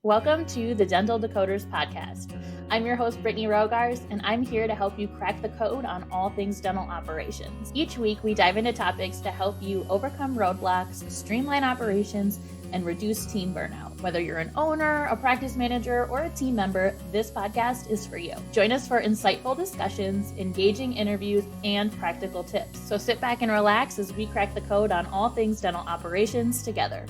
Welcome to the Dental Decoders podcast. I'm your host, Brittany Rogars, and I'm here to help you crack the code on all things dental operations. Each week, we dive into topics to help you overcome roadblocks, streamline operations, and reduce team burnout. Whether you're an owner, a practice manager, or a team member, this podcast is for you. Join us for insightful discussions, engaging interviews, and practical tips. So sit back and relax as we crack the code on all things dental operations together.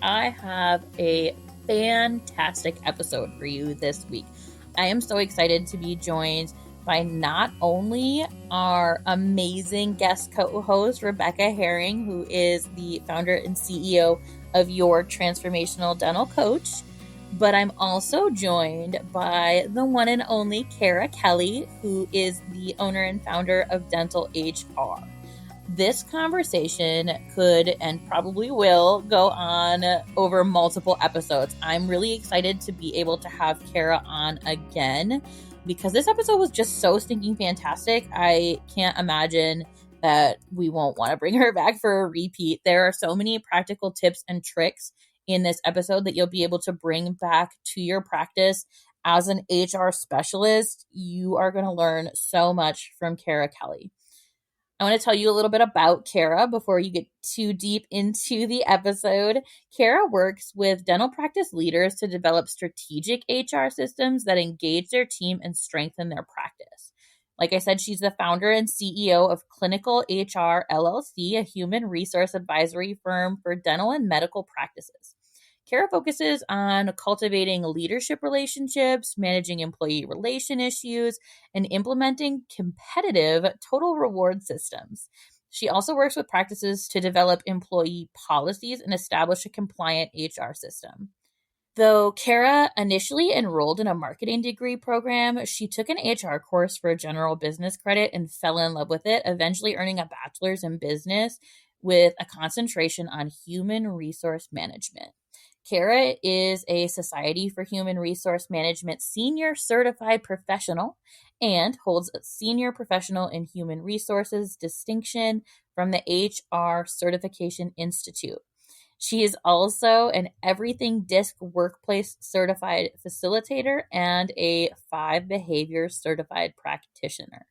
I have a fantastic episode for you this week. I am so excited to be joined by not only our amazing guest co-host, Rebecca Herring, who is the founder and CEO of Your Transformational Dental Coach, but I'm also joined by the one and only Kelley, who is the owner and founder of Dental HR. This conversation could and probably will go on over multiple episodes. I'm really excited to be able to have Kara on again because this episode was just so stinking fantastic. I can't imagine that we won't want to bring her back for a repeat. There are so many practical tips and tricks in this episode that you'll be able to bring back to your practice as an HR specialist. You are going to learn so much from Kelley. I want to tell you a little bit about Kara before you get too deep into the episode. Kara works with dental practice leaders to develop strategic HR systems that engage their team and strengthen their practice. Like I said, she's the founder and CEO of Clinical HR LLC, a human resource advisory firm for dental and medical practices. Kara focuses on cultivating leadership relationships, managing employee relation issues, and implementing competitive total reward systems. She also works with practices to develop employee policies and establish a compliant HR system. Though Kara initially enrolled in a marketing degree program, she took an HR course for general business credit and fell in love with it, eventually earning a bachelor's in business with a concentration on human resource management. Kara is a Society for Human Resource Management Senior Certified Professional and holds a Senior Professional in Human Resources distinction from the HR Certification Institute. She is also an Everything DISC Workplace Certified Facilitator and a 5 Behavior Certified Practitioner.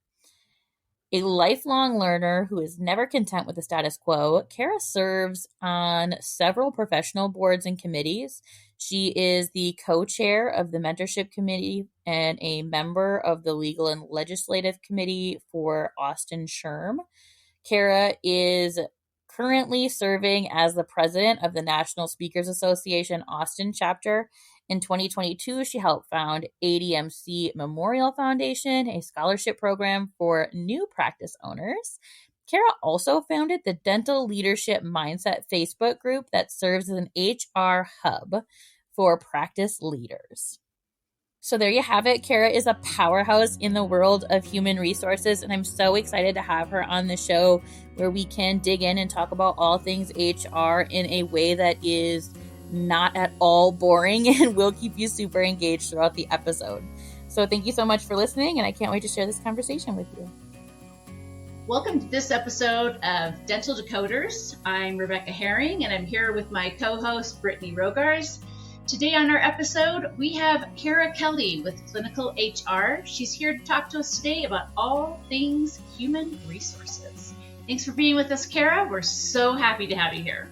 A lifelong learner who is never content with the status quo, Kara serves on several professional boards and committees. She is the co-chair of the Mentorship Committee and a member of the Legal and Legislative Committee for Austin SHRM. Kara is currently serving as the president of the National Speakers Association Austin chapter. In 2022, she helped found ADMC Memorial Foundation, a scholarship program for new practice owners. Kara also founded the Dental Leadership Mindset Facebook group that serves as an HR hub for practice leaders. So there you have it. Kara is a powerhouse in the world of human resources, and I'm so excited to have her on the show where we can dig in and talk about all things HR in a way that is not at all boring and will keep you super engaged throughout the episode. So thank you so much for listening, and I can't wait to share this conversation with you. Welcome to this episode of Dental Decoders. I'm Rebecca Herring, and I'm here with my co-host, Brittany Rogars. Today on our episode, we have Kelley with Clinical HR. She's here to talk to us today about all things human resources. Thanks for being with us, Kara. We're so happy to have you here.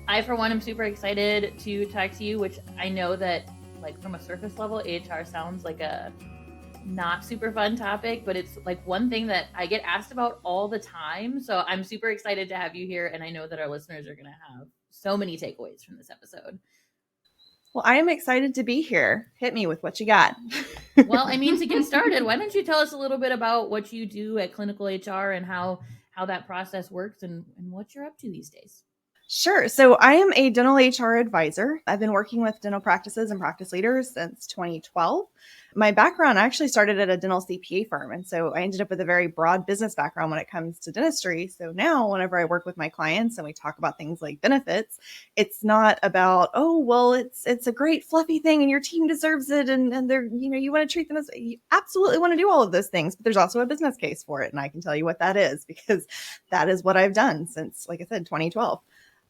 I, for one, am super excited to talk to you, which I know that, like, from a surface level, HR sounds like a not super fun topic, but it's like one thing that I get asked about all the time. So I'm super excited to have you here, and I know that our listeners are going to have so many takeaways from this episode. Well, I am excited to be here. Hit me with what you got. Well, I mean, to get started, why don't you tell us a little bit about what you do at Clinical HR and how that process works and what you're up to these days? Sure. So I am a dental HR advisor. I've been working with dental practices and practice leaders since 2012. My background, I actually started at a dental CPA firm. And so I ended up with a very broad business background when it comes to dentistry. So now whenever I work with my clients and we talk about things like benefits, it's not about, oh, well, it's a great fluffy thing and your team deserves it. And they're, you want to treat them as you absolutely want to do all of those things, but there's also a business case for it. And I can tell you what that is because that is what I've done since, like I said, 2012.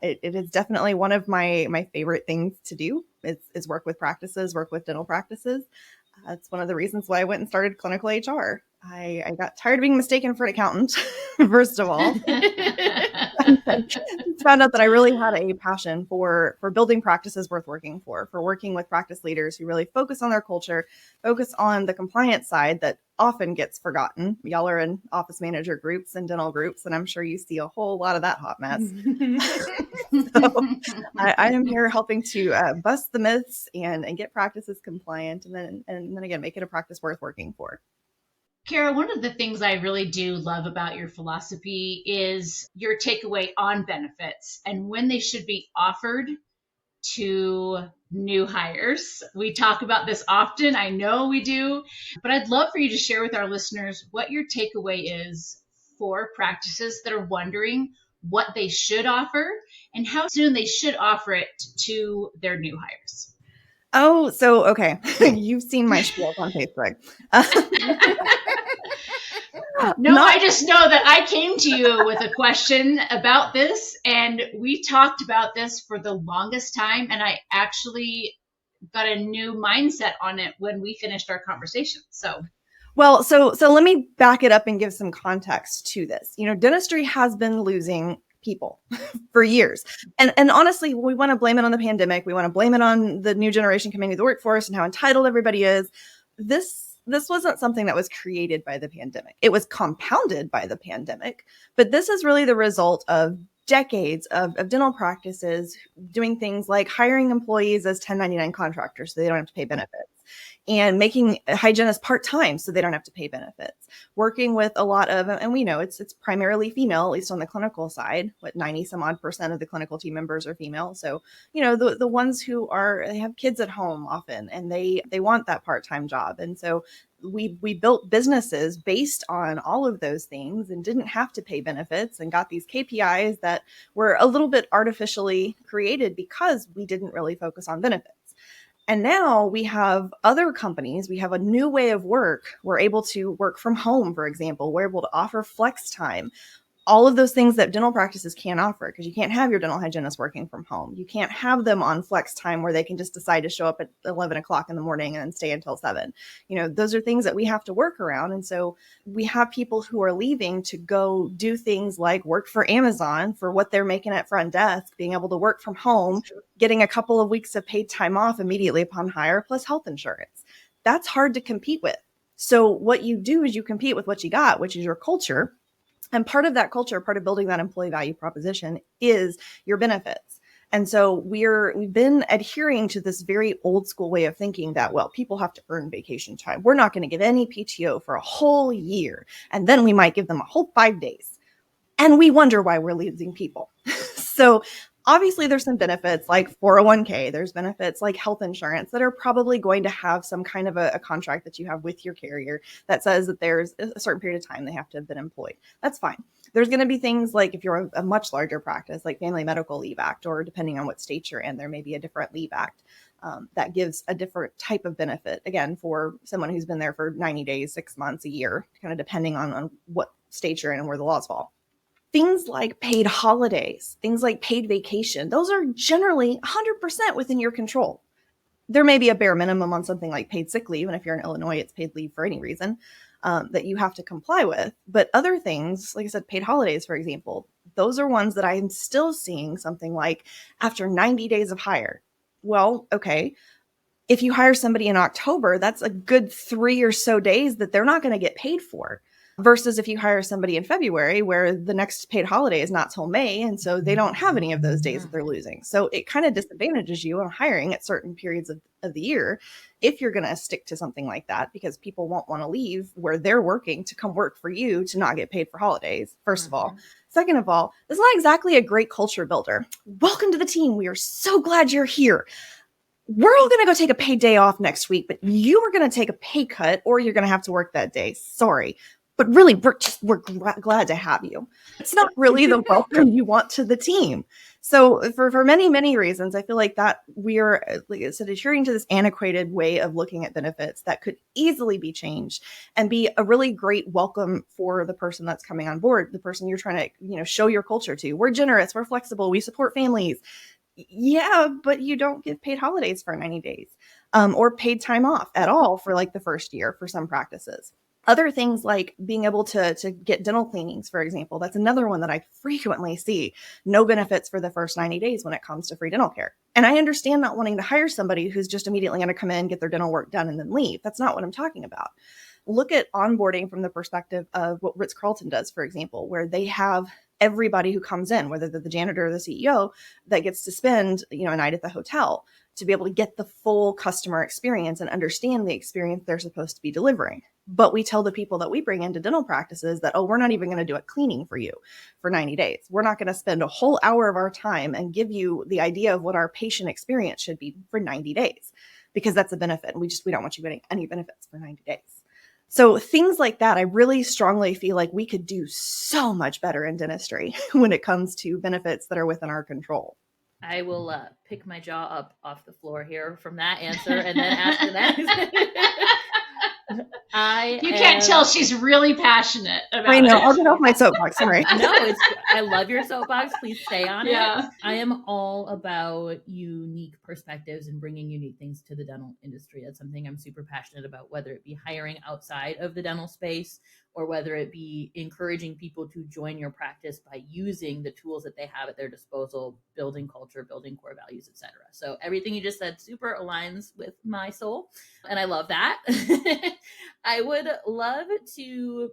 It is definitely one of my favorite things to do is work with practices, work with dental practices. That's one of the reasons why I went and started clinical HR. I got tired of being mistaken for an accountant, first of all. Found out that I really had a passion for building practices worth working for working with practice leaders who really focus on their culture, focus on the compliance side that often gets forgotten. Y'all are in office manager groups and dental groups, and I'm sure you see a whole lot of that hot mess. So I am here helping to bust the myths and get practices compliant, and then again make it a practice worth working for. Kara, one of the things I really do love about your philosophy is your takeaway on benefits and when they should be offered to new hires. We talk about this often. I know we do, but I'd love for you to share with our listeners what your takeaway is for practices that are wondering what they should offer and how soon they should offer it to their new hires. Oh, so okay. You've seen my spiel on Facebook. No, I just know that I came to you with a question about this, and we talked about this for the longest time, and I actually got a new mindset on it when we finished our conversation. So let me back it up and give some context to this. Dentistry has been losing people for years. And honestly, we want to blame it on the pandemic. We want to blame it on the new generation coming into the workforce and how entitled everybody is. This wasn't something that was created by the pandemic. It was compounded by the pandemic, but this is really the result of decades of dental practices doing things like hiring employees as 1099 contractors so they don't have to pay benefits, and making hygienists part-time so they don't have to pay benefits, working with a lot of, and we know it's primarily female, at least on the clinical side, 90 some odd % of the clinical team members are female. So, the ones who they have kids at home often, and they want that part-time job. And so we built businesses based on all of those things and didn't have to pay benefits and got these KPIs that were a little bit artificially created because we didn't really focus on benefits. And now we have other companies, we have a new way of work. We're able to work from home, for example. We're able to offer flex time. All of those things that dental practices can't offer, because you can't have your dental hygienist working from home. You can't have them on flex time where they can just decide to show up at 11 o'clock in the morning and stay until 7. Those are things that we have to work around. And so we have people who are leaving to go do things like work for Amazon for what they're making at front desk, being able to work from home, getting a couple of weeks of paid time off immediately upon hire, plus health insurance. That's hard to compete with. So what you do is you compete with what you got, which is your culture. And part of that culture, part of building that employee value proposition is your benefits. And so we've been adhering to this very old school way of thinking that, well, people have to earn vacation time. We're not going to give any PTO for a whole year. And then we might give them a whole 5 days. And we wonder why we're losing people. So obviously there's some benefits like 401k. There's benefits like health insurance that are probably going to have some kind of a contract that you have with your carrier that says that there's a certain period of time they have to have been employed. That's fine. There's going to be things like if you're a much larger practice, like Family Medical Leave Act, or depending on what state you're in, there may be a different leave act that gives a different type of benefit, again, for someone who's been there for 90 days, 6 months, a year, kind of depending on what state you're in and where the laws fall. Things like paid holidays, things like paid vacation, those are generally 100% within your control. There may be a bare minimum on something like paid sick leave, and if you're in Illinois, it's paid leave for any reason that you have to comply with. But other things, like I said, paid holidays, for example, those are ones that I'm still seeing something like after 90 days of hire. Well, okay, if you hire somebody in October, that's a good 3 or so days that they're not going to get paid for. versus if you hire somebody in February where the next paid holiday is not till May. And so they don't have any of those days that they're losing. So it kind of disadvantages you on hiring at certain periods of the year if you're going to stick to something like that, because people won't want to leave where they're working to come work for you to not get paid for holidays, first of all. Second of all, it's not exactly a great culture builder. Welcome to the team. We are so glad you're here. We're all going to go take a paid day off next week, but you are going to take a pay cut or you're going to have to work that day. Sorry. But really, we're glad to have you. It's not really the welcome you want to the team. So for many, many reasons, I feel like that we are, like I said, adhering to this antiquated way of looking at benefits that could easily be changed and be a really great welcome for the person that's coming on board, the person you're trying to, show your culture to. We're generous, we're flexible, we support families. Yeah, but you don't give paid holidays for 90 days or paid time off at all for like the first year for some practices. Other things like being able to get dental cleanings, for example, that's another one that I frequently see. No benefits for the first 90 days when it comes to free dental care. And I understand not wanting to hire somebody who's just immediately going to come in, get their dental work done, and then leave. That's not what I'm talking about. Look at onboarding from the perspective of what Ritz-Carlton does, for example, where they have everybody who comes in, whether they're the janitor or the CEO, that gets to spend, a night at the hotel to be able to get the full customer experience and understand the experience they're supposed to be delivering. But we tell the people that we bring into dental practices that, we're not even going to do a cleaning for you for 90 days. We're not going to spend a whole hour of our time and give you the idea of what our patient experience should be for 90 days, because that's a benefit. And we don't want you getting any benefits for 90 days. So things like that, I really strongly feel like we could do so much better in dentistry when it comes to benefits that are within our control. I will pick my jaw up off the floor here from that answer and then ask the next. You can't tell she's really passionate about it. I know. I'll get off my soapbox. Sorry. No, I love your soapbox. Please stay on it. Yeah. I am all about unique perspectives and bringing unique things to the dental industry. That's something I'm super passionate about, whether it be hiring outside of the dental space or whether it be encouraging people to join your practice by using the tools that they have at their disposal, building culture, building core values, etc. So everything you just said super aligns with my soul, and I love that. I would love to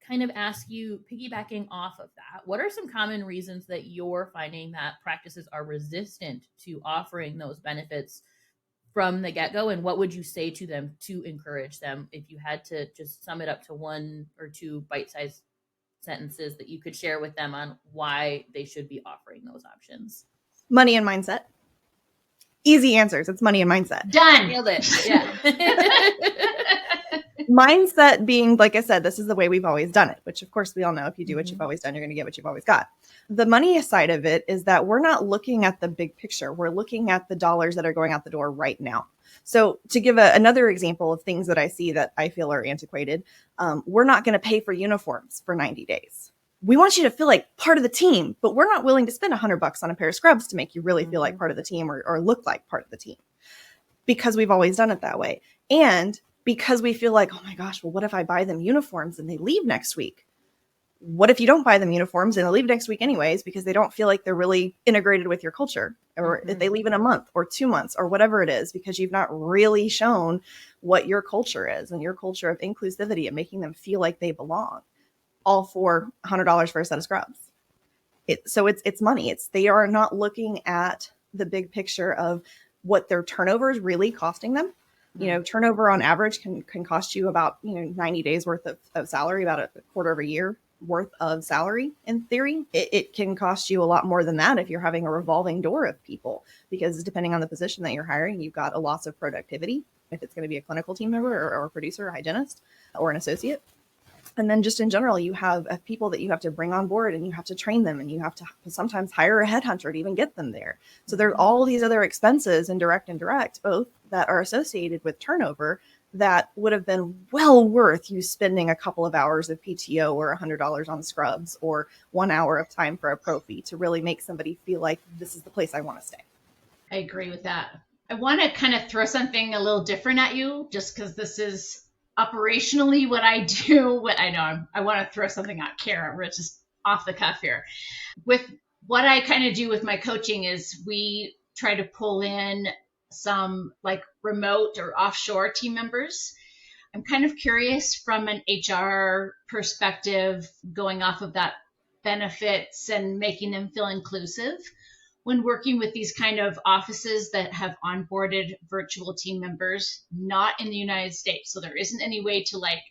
kind of ask you, piggybacking off of that, what are some common reasons that you're finding that practices are resistant to offering those benefits from the get-go, and what would you say to them to encourage them if you had to just sum it up to one or two bite-sized sentences that you could share with them on why they should be offering those options? Money and mindset. Easy answers. It's money and mindset. Done. Nailed it. Yeah. Mindset being, like I said, this is the way we've always done it, which of course we all know if you do what you've always done, you're going to get what you've always got. The money side of it is that we're not looking at the big picture. We're looking at the dollars that are going out the door right now. So to give another example of things that I see that I feel are antiquated, we're not going to pay for uniforms for 90 days. We want you to feel like part of the team, but we're not willing to spend $100 on a pair of scrubs to make you really feel like part of the team or look like part of the team, because we've always done it that way. And because we feel like, oh my gosh, well, what if I buy them uniforms and they leave next week? What if you don't buy them uniforms and they leave next week anyways, because they don't feel like they're really integrated with your culture, or if they leave in a month or 2 months or whatever it is, because you've not really shown what your culture is and your culture of inclusivity and making them feel like they belong, all for $100 for a set of scrubs. So it's money. They are not looking at the big picture of what their turnover is really costing them. Turnover on average can cost you about 90 days worth of salary, about a quarter of a year worth of salary. In theory, it can cost you a lot more than that if you're having a revolving door of people, because depending on the position that you're hiring, you've got a loss of productivity if it's going to be a clinical team member or a producer, or hygienist, or an associate. And then just in general, you have people that you have to bring on board and you have to train them, and you have to sometimes hire a headhunter to even get them there. So there are all these other expenses, indirect and direct, both, that are associated with turnover that would have been well worth you spending a couple of hours of PTO or $100 on scrubs or 1 hour of time for a pro fee to really make somebody feel like this is the place I want to stay. I agree with that. I want to kind of throw something a little different at you, just because this is operationally what I do. I want to throw something at Kara. We're just off the cuff here. With what I kind of do with my coaching is we try to pull in some like remote or offshore team members. I'm kind of curious from an HR perspective, going off of that benefits and making them feel inclusive when working with these kind of offices that have onboarded virtual team members not in the United States. So there isn't any way to like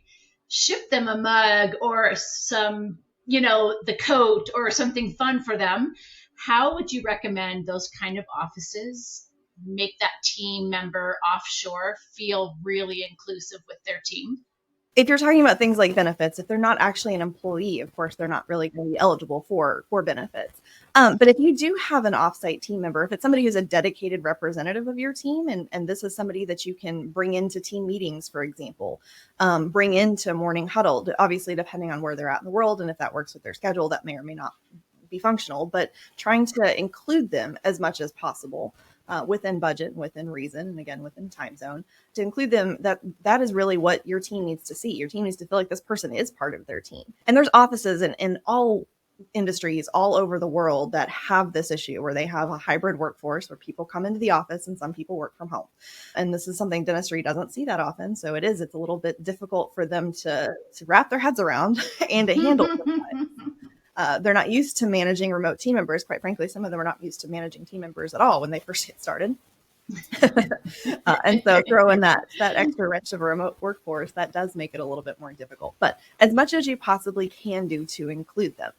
ship them a mug or some, the coat or something fun for them. How would you recommend those kind of offices make that team member offshore feel really inclusive with their team? If you're talking about things like benefits, if they're not actually an employee, of course, they're not really going to be eligible for benefits. But if you do have an offsite team member, if it's somebody who's a dedicated representative of your team, and this is somebody that you can bring into team meetings, for example, bring into morning huddle, obviously depending on where they're at in the world, and if that works with their schedule, that may or may not be functional, but trying to include them as much as possible. Within budget, within reason, and again, within time zone, to include them, that is really what your team needs to see. Your team needs to feel like this person is part of their team. And there's offices in all industries all over the world that have this issue where they have a hybrid workforce where people come into the office and some people work from home. And this is something dentistry doesn't see that often. So it's a little bit difficult for them to wrap their heads around and to handle. They're not used to managing remote team members. Quite frankly, some of them are not used to managing team members at all when they first get started. And so throw in that extra wrench of a remote workforce, that does make it a little bit more difficult. But as much as you possibly can do to include them,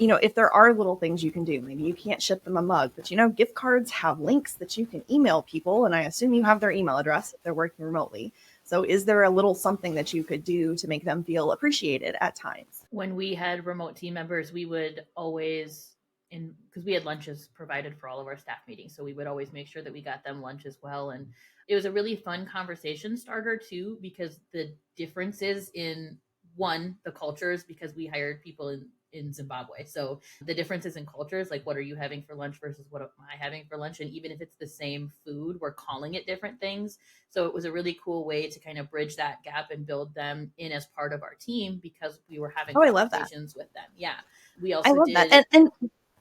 if there are little things you can do, maybe you can't ship them a mug, but gift cards have links that you can email people. And I assume you have their email address if they're working remotely. So is there a little something that you could do to make them feel appreciated at times? When we had remote team members, we would always, because we had lunches provided for all of our staff meetings, so we would always make sure that we got them lunch as well. And it was a really fun conversation starter too, because the differences in the cultures, because we hired people in Zimbabwe. So the differences in cultures, like what are you having for lunch versus what am I having for lunch? And even if it's the same food, we're calling it different things. So it was a really cool way to kind of bridge that gap and build them in as part of our team because we were having conversations with them. Yeah. We also love that. And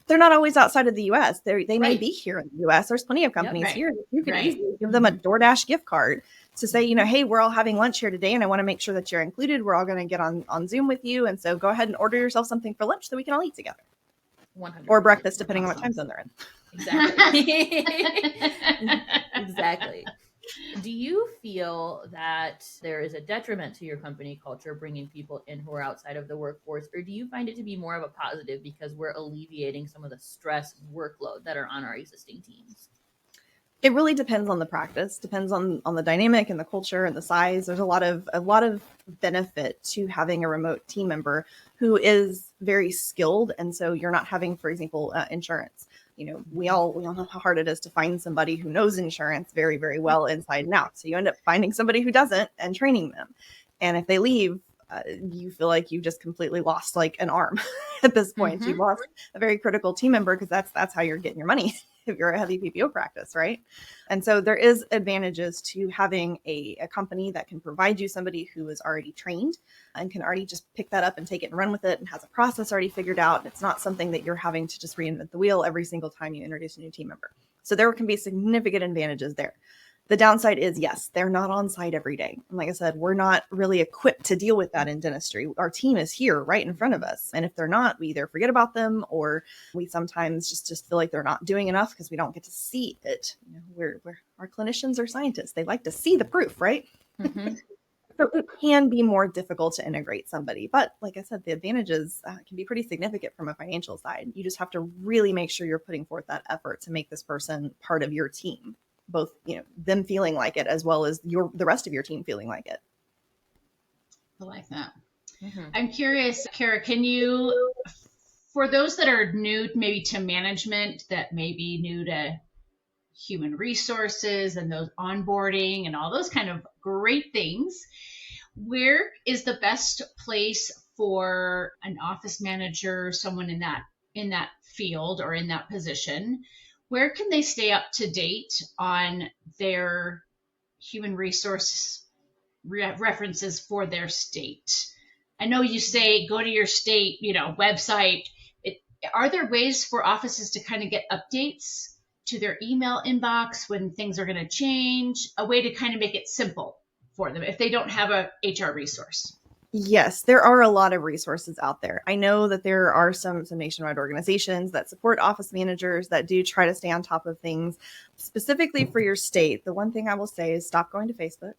they're not always outside of the US. They may be here in the US. There's plenty of companies here. You can easily give them a DoorDash gift card to say, hey, we're all having lunch here today and I want to make sure that you're included. We're all going to get on Zoom with you. And so go ahead and order yourself something for lunch so we can all eat together. 100%. Or breakfast, depending on what time zone they're in. Exactly. Exactly. Do you feel that there is a detriment to your company culture bringing people in who are outside of the workforce, or do you find it to be more of a positive because we're alleviating some of the stress and workload that are on our existing teams? It really depends on the practice, depends on the dynamic and the culture and the size. There's a lot of benefit to having a remote team member who is very skilled. And so you're not having, for example, insurance. We all know how hard it is to find somebody who knows insurance very, very well inside and out. So you end up finding somebody who doesn't and training them. And if they leave, you feel like you just completely lost like an arm at this point. You've lost a very critical team member because that's how you're getting your money if you're a heavy PPO practice, right? And so there is advantages to having a company that can provide you somebody who is already trained and can already just pick that up and take it and run with it and has a process already figured out. It's not something that you're having to just reinvent the wheel every single time you introduce a new team member. So there can be significant advantages there. The downside is, yes, they're not on site every day. And like I said, we're not really equipped to deal with that in dentistry. Our team is here right in front of us. And if they're not, we either forget about them or we sometimes just feel like they're not doing enough because we don't get to see it. We're our clinicians are scientists. They like to see the proof, right? Mm-hmm. So it can be more difficult to integrate somebody. But like I said, the advantages can be pretty significant from a financial side. You just have to really make sure you're putting forth that effort to make this person part of your team. Both, them feeling like it as well as the rest of your team feeling like it. I like that. Mm-hmm. I'm curious, Kara, can you, for those that are new maybe to management, that may be new to human resources and those onboarding and all those kind of great things, where is the best place for an office manager, someone in that field or in that position? Where can they stay up to date on their human resource references for their state? I know you say go to your state, website. Are there ways for offices to kind of get updates to their email inbox when things are going to change? A way to kind of make it simple for them if they don't have a HR resource? Yes, there are a lot of resources out there. I know that there are some nationwide organizations that support office managers that do try to stay on top of things specifically for your state. The one thing I will say is stop going to Facebook.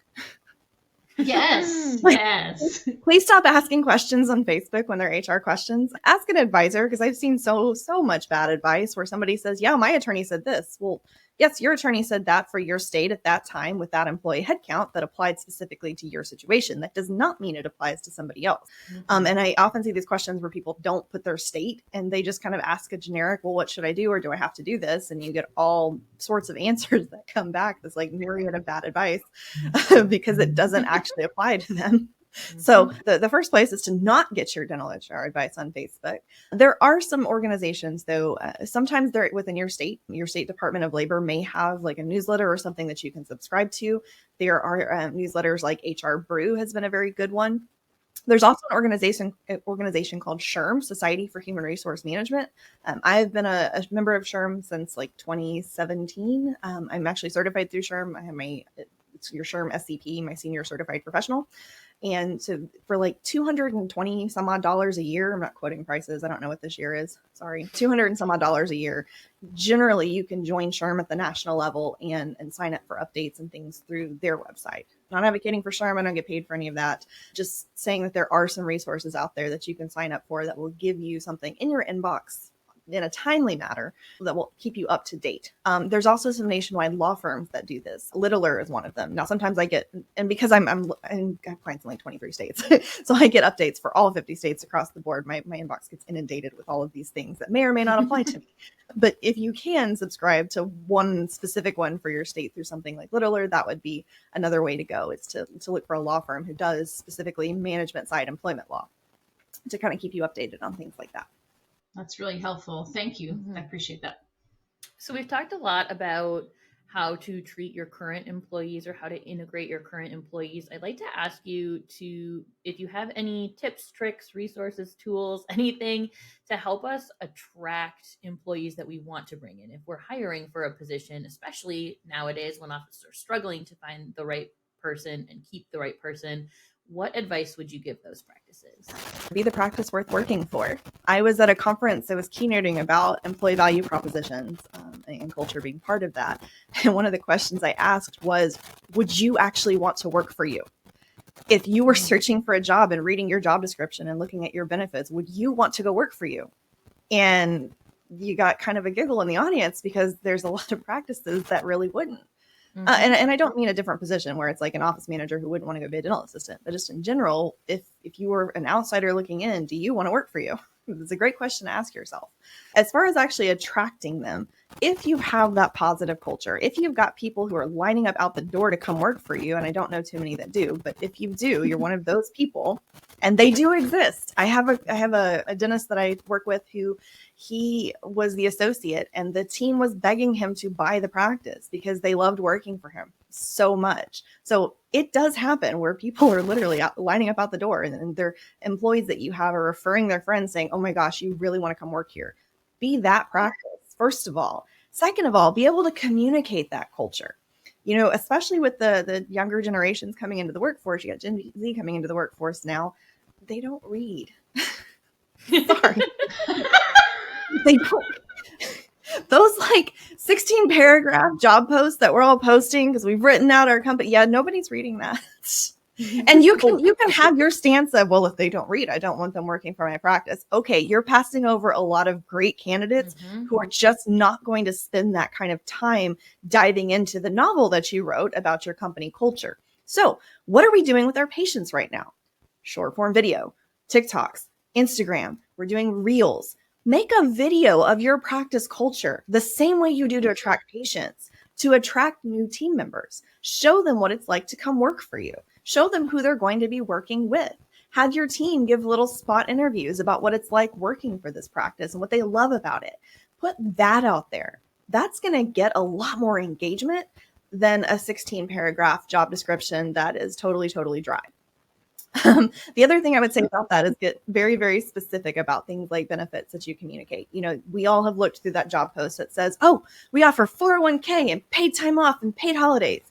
Yes, yes. Please stop asking questions on Facebook when they're HR questions. Ask an advisor, because I've seen so much bad advice where somebody says, yeah, my attorney said this. Well, yes, your attorney said that for your state at that time with that employee headcount that applied specifically to your situation. That does not mean it applies to somebody else. And I often see these questions where people don't put their state and they just kind of ask a generic, well, what should I do? Or do I have to do this? And you get all sorts of answers that come back. That's like myriad of bad advice because it doesn't actually apply to them. So the first place is to not get your dental HR advice on Facebook. There are some organizations, though, sometimes they're within your state Department of Labor may have like a newsletter or something that you can subscribe to. There are newsletters like HR Brew has been a very good one. There's also an organization called SHRM, Society for Human Resource Management. I've been a member of SHRM since like 2017. I'm actually certified through SHRM. I have it's your SHRM SCP, my senior certified professional. And so for like $220 some odd a year, I'm not quoting prices. I don't know what this year is. Sorry. $200 and some odd a year. Generally, you can join SHRM at the national level and sign up for updates and things through their website. Not advocating for SHRM. I don't get paid for any of that. Just saying that there are some resources out there that you can sign up for that will give you something in your inbox in a timely manner that will keep you up to date. There's also some nationwide law firms that do this. Littler is one of them. Now, sometimes I get, and because I have clients in like 23 states, so I get updates for all 50 states across the board. My inbox gets inundated with all of these things that may or may not apply to me. But if you can subscribe to one specific one for your state through something like Littler, that would be another way to go. It's to look for a law firm who does specifically management side employment law to kind of keep you updated on things like that. That's really helpful. Thank you. I appreciate that. So we've talked a lot about how to treat your current employees or how to integrate your current employees. I'd like to ask you if you have any tips, tricks, resources, tools, anything to help us attract employees that we want to bring in. If we're hiring for a position, especially nowadays when offices are struggling to find the right person and keep the right person, what advice would you give those practices? Be the practice worth working for. I was at a conference that was keynoting about employee value propositions and culture being part of that. And one of the questions I asked was, would you actually want to work for you? If you were searching for a job and reading your job description and looking at your benefits, would you want to go work for you? And you got kind of a giggle in the audience because there's a lot of practices that really wouldn't. And I don't mean a different position where it's like an office manager who wouldn't want to go be a dental assistant, but just in general, if you were an outsider looking in, do you want to work for you? It's a great question to ask yourself. As far as actually attracting them, if you have that positive culture, if you've got people who are lining up out the door to come work for you, and I don't know too many that do, but if you do, you're one of those people, and they do exist. I have a dentist that I work with who he was the associate, and the team was begging him to buy the practice because they loved working for him so much. So it does happen where people are literally lining up out the door, and their employees that you have are referring their friends saying, oh my gosh, you really want to come work here. Be that practice, first of all. Second of all, be able to communicate that culture. You know, especially with the younger generations coming into the workforce, you got Gen Z coming into the workforce now, they don't read. Sorry. They don't. Those like 16 paragraph job posts that we're all posting because we've written out our company. Yeah, nobody's reading that. And you can have your stance of, well, if they don't read, I don't want them working for my practice. Okay, you're passing over a lot of great candidates who are just not going to spend that kind of time diving into the novel that you wrote about your company culture. So what are we doing with our patients right now? Short form video, TikToks, Instagram. We're doing reels. Make a video of your practice culture the same way you do to attract patients, to attract new team members. Show them what it's like to come work for you. Show them who they're going to be working with. Have your team give little spot interviews about what it's like working for this practice and what they love about it. Put that out there. That's going to get a lot more engagement than a 16 paragraph job description that is totally, totally dry. The other thing I would say about that is get very, very specific about things like benefits that you communicate. You know, we all have looked through that job post that says, oh, we offer 401k and paid time off and paid holidays.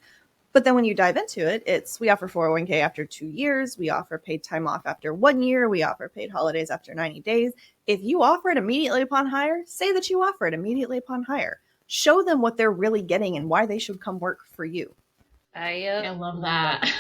But then when you dive into it, we offer 401k after 2 years. We offer paid time off after 1 year. We offer paid holidays after 90 days. If you offer it immediately upon hire, say that you offer it immediately upon hire. Show them what they're really getting and why they should come work for you. I love that.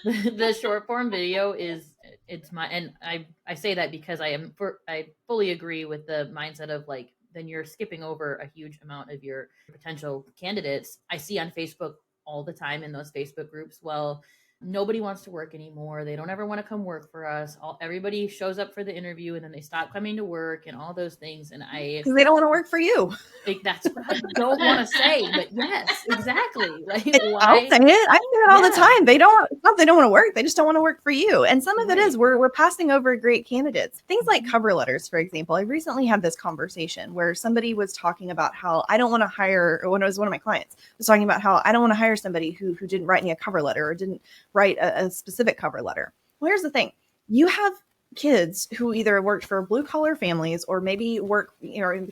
The short form video and I say that because I fully agree with the mindset of like, then you're skipping over a huge amount of your potential candidates. I see on Facebook all the time in those Facebook groups, well, nobody wants to work anymore. They don't ever want to come work for us. Everybody shows up for the interview and then they stop coming to work and all those things. And because they don't want to work for you. That's what I don't want to say, but yes, exactly. Like, I'll say it. I say it all the time. They don't want to work. They just don't want to work for you. And some of it is we're passing over great candidates. Things like cover letters, for example. I recently had this conversation where somebody was talking about how I don't want to hire, or when it was one of my clients was talking about how I don't want to hire somebody who didn't write me a cover letter or didn't write a specific cover letter. Well, here's the thing. You have kids who either worked for blue collar families or maybe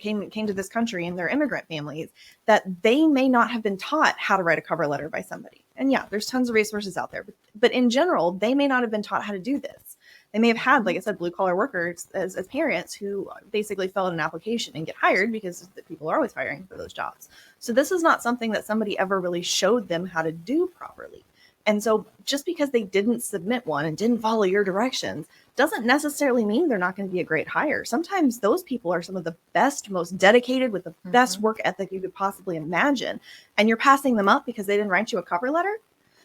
came to this country and they're immigrant families that they may not have been taught how to write a cover letter by somebody. And yeah, there's tons of resources out there, but in general, they may not have been taught how to do this. They may have had, like I said, blue collar workers as parents who basically fill out an application and get hired because people are always hiring for those jobs. So this is not something that somebody ever really showed them how to do properly. And so just because they didn't submit one and didn't follow your directions doesn't necessarily mean they're not going to be a great hire. Sometimes those people are some of the best, most dedicated with the best work ethic you could possibly imagine. And you're passing them up because they didn't write you a cover letter.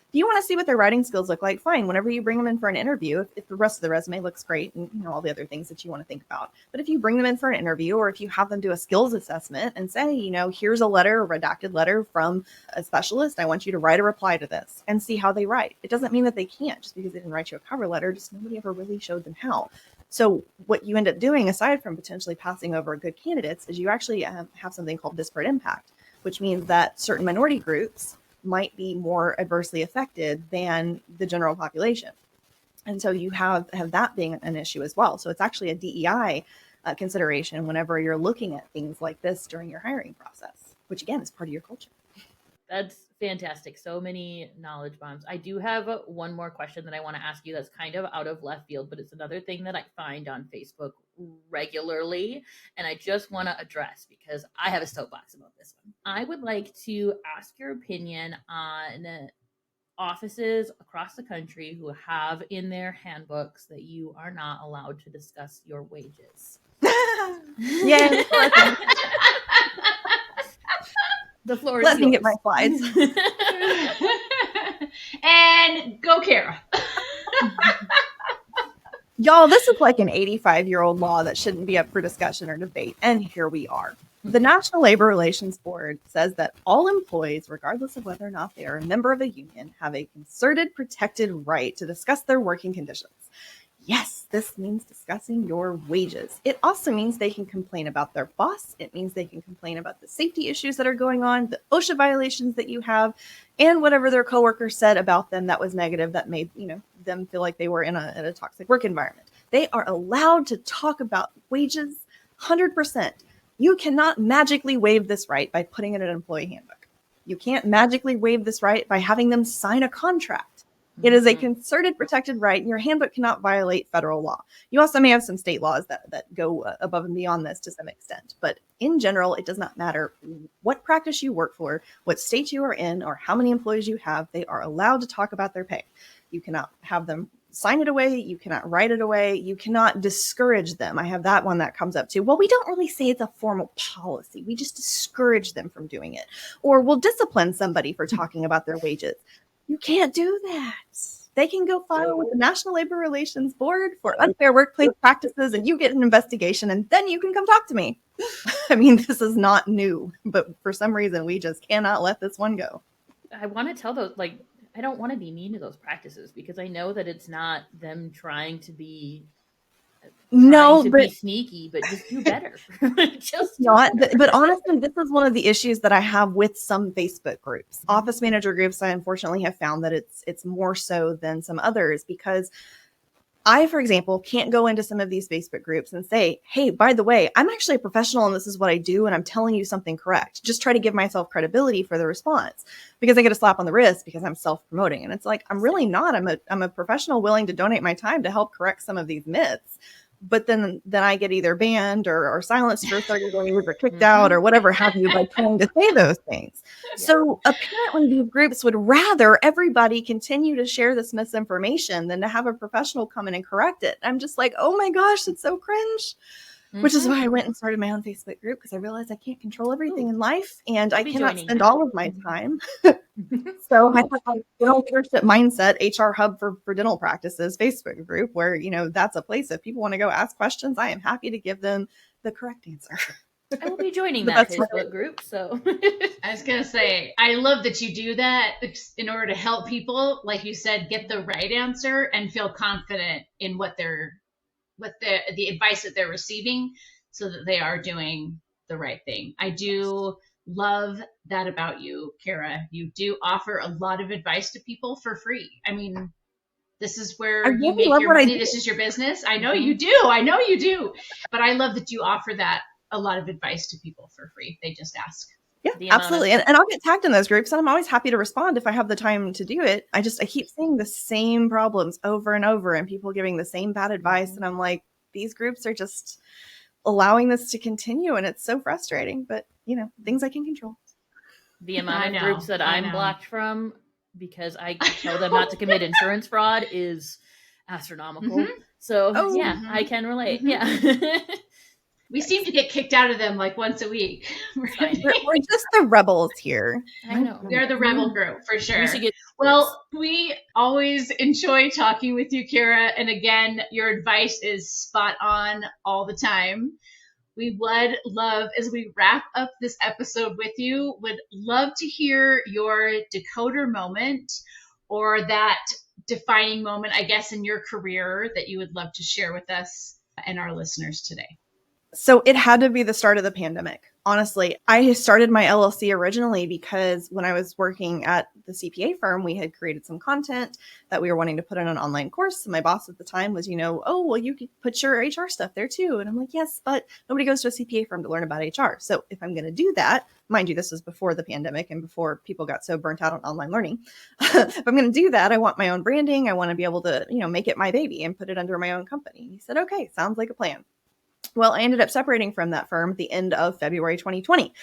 If you want to see what their writing skills look like, fine. Whenever you bring them in for an interview, if the rest of the resume looks great and all the other things that you want to think about. But if you bring them in for an interview or if you have them do a skills assessment and say, here's a letter, a redacted letter from a specialist, I want you to write a reply to this and see how they write. It doesn't mean that they can't just because they didn't write you a cover letter, just nobody ever really showed them how. So what you end up doing, aside from potentially passing over good candidates, is you actually have something called disparate impact, which means that certain minority groups might be more adversely affected than the general population. And so you have that being an issue as well. So it's actually a DEI consideration whenever you're looking at things like this during your hiring process, which again is part of your culture. That's fantastic. So many knowledge bombs. I do have one more question that I want to ask you that's kind of out of left field, but it's another thing that I find on Facebook regularly. And I just want to address because I have a soapbox about this one. I would like to ask your opinion on offices across the country who have in their handbooks that you are not allowed to discuss your wages. Yeah. The floor is Let me yours. get my slides. And go, Kara. Y'all, this is like an 85-year-old law that shouldn't be up for discussion or debate. And here we are. The National Labor Relations Board says that all employees, regardless of whether or not they are a member of a union, have a concerted, protected right to discuss their working conditions. Yes, this means discussing your wages. It also means they can complain about their boss. It means they can complain about the safety issues that are going on, the OSHA violations that you have, and whatever their coworkers said about them that was negative that made them feel like they were in a toxic work environment. They are allowed to talk about wages 100%. You cannot magically waive this right by putting it in an employee handbook. You can't magically waive this right by having them sign a contract. It is a concerted, protected right, and your handbook cannot violate federal law. You also may have some state laws that go above and beyond this to some extent. But in general, it does not matter what practice you work for, what state you are in, or how many employees you have. They are allowed to talk about their pay. You cannot have them sign it away. You cannot write it away. You cannot discourage them. I have that one that comes up too. Well, we don't really say it's a formal policy. We just discourage them from doing it. Or we'll discipline somebody for talking about their wages. You can't do that. They can go file with the National Labor Relations Board for unfair workplace practices and you get an investigation and then you can come talk to me. I mean, this is not new, but for some reason we just cannot let this one go. I want to tell those, I don't want to be mean to those practices because I know that it's not them trying to be be sneaky, but just do better. But honestly, this is one of the issues that I have with some Facebook groups. Office manager groups, I unfortunately have found that it's more so than some others because I, for example, can't go into some of these Facebook groups and say, hey, by the way, I'm actually a professional and this is what I do. And I'm telling you something correct. Just try to give myself credibility for the response because I get a slap on the wrist because I'm self-promoting. And it's like, I'm really not. I'm a professional willing to donate my time to help correct some of these myths. But then I get either banned or silenced for 30 days or kicked out or whatever have you by trying to say those things. Yeah. So apparently these groups would rather everybody continue to share this misinformation than to have a professional come in and correct it. I'm just like, oh my gosh, it's so cringe. Which is why I went and started my own Facebook group, because I realized I can't control everything in life and I cannot spend all of my time. So I have a dental leadership mindset, HR hub for dental practices Facebook group where, you know, that's a place if people want to go ask questions, I am happy to give them the correct answer. I will be joining that Facebook group. So I was going to say, I love that you do that in order to help people, like you said, get the right answer and feel confident in what the advice that they're receiving so that they are doing the right thing. I do love that about you, Kara. You do offer a lot of advice to people for free. I mean, this is where you make your money. This is your business. I know you do. I know you do. But I love that you offer that a lot of advice to people for free. They just ask. Yeah, absolutely. And I'll get tagged in those groups and I'm always happy to respond if I have the time to do it. I keep seeing the same problems over and over and people giving the same bad advice. And I'm like, these groups are just allowing this to continue. And it's so frustrating, but you know, things I can control. The amount of groups that I'm blocked from because I tell them not to commit insurance fraud is astronomical. So I can relate. Yeah. We seem to get kicked out of them like once a week. We're just the rebels here. I know. We are the rebel group for sure. We always enjoy talking with you, Kara. And again, your advice is spot on all the time. We would love, as we wrap up this episode with you, would love to hear your decoder moment or that defining moment, I guess, in your career that you would love to share with us and our listeners today. So it had to be the start of the pandemic. Honestly, I started my LLC originally because when I was working at the CPA firm, we had created some content that we were wanting to put in an online course. And my boss at the time was, oh, well, you could put your HR stuff there too. And I'm like, yes, but nobody goes to a CPA firm to learn about HR. So if I'm going to do that, mind you, this was before the pandemic and before people got so burnt out on online learning. If I'm going to do that, I want my own branding. I want to be able to, make it my baby and put it under my own company. He said, okay, sounds like a plan. Well, I ended up separating from that firm at the end of February 2020.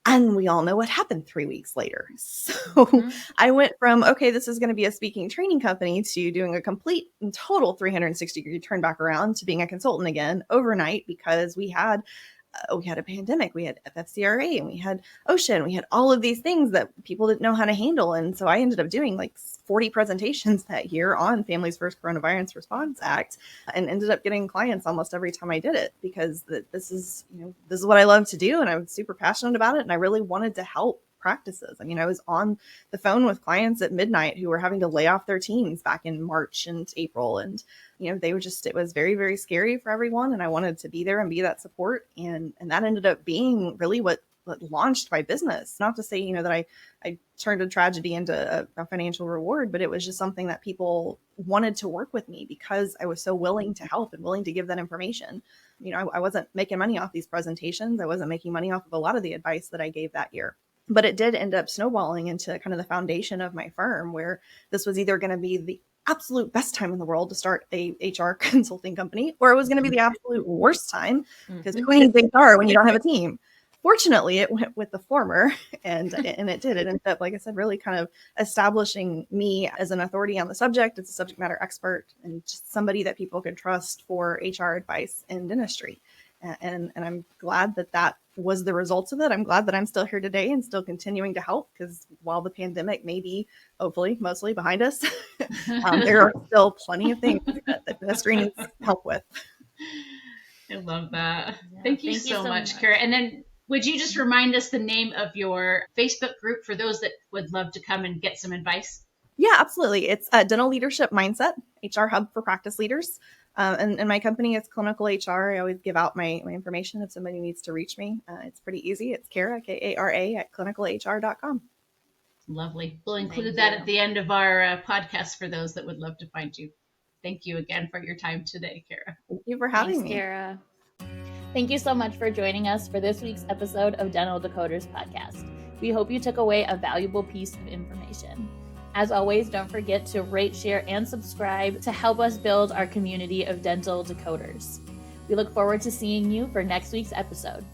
And we all know what happened 3 weeks later. So I went from, okay, this is going to be a speaking training company to doing a complete and total 360-degree turn back around to being a consultant again overnight because we had a pandemic, we had FFCRA, and we had OSHA, we had all of these things that people didn't know how to handle. And so I ended up doing like 40 presentations that year on Families First Coronavirus Response Act and ended up getting clients almost every time I did it because this is what I love to do. And I'm super passionate about it. And I really wanted to help practices. I mean, I was on the phone with clients at midnight who were having to lay off their teams back in March and April. And, it was very, very scary for everyone. And I wanted to be there and be that support. And that ended up being really what launched my business. Not to say, that I turned a tragedy into a financial reward, but it was just something that people wanted to work with me because I was so willing to help and willing to give that information. I wasn't making money off these presentations. I wasn't making money off of a lot of the advice that I gave that year. But it did end up snowballing into kind of the foundation of my firm where this was either going to be the absolute best time in the world to start a HR consulting company, or it was going to be the absolute worst time because who needs HR when you don't have a team? Fortunately, it went with the former and it did. It ended up, like I said, really kind of establishing me as an authority on the subject. It's a subject matter expert and just somebody that people could trust for HR advice in dentistry. And I'm glad that was the results of it. I'm glad that I'm still here today and still continuing to help because while the pandemic may be hopefully mostly behind us, there are still plenty of things that dentistry needs help with. I love that. Yeah, thank you so much, Kara. And then would you just remind us the name of your Facebook group for those that would love to come and get some advice? Yeah, absolutely. It's Dental Leadership Mindset, HR Hub for Practice Leaders. And my company is Clinical HR. I always give out my information if somebody needs to reach me. It's pretty easy. It's Kara, Kara, at clinicalhr.com. Lovely. We'll include that at the end of our podcast for those that would love to find you. thank you again for your time today, Kara. Thank you for having Thanks, me. Kara. Thank you so much for joining us for this week's episode of Dental Decoders podcast. We hope you took away a valuable piece of information. As always, don't forget to rate, share, and subscribe to help us build our community of dental decoders. We look forward to seeing you for next week's episode.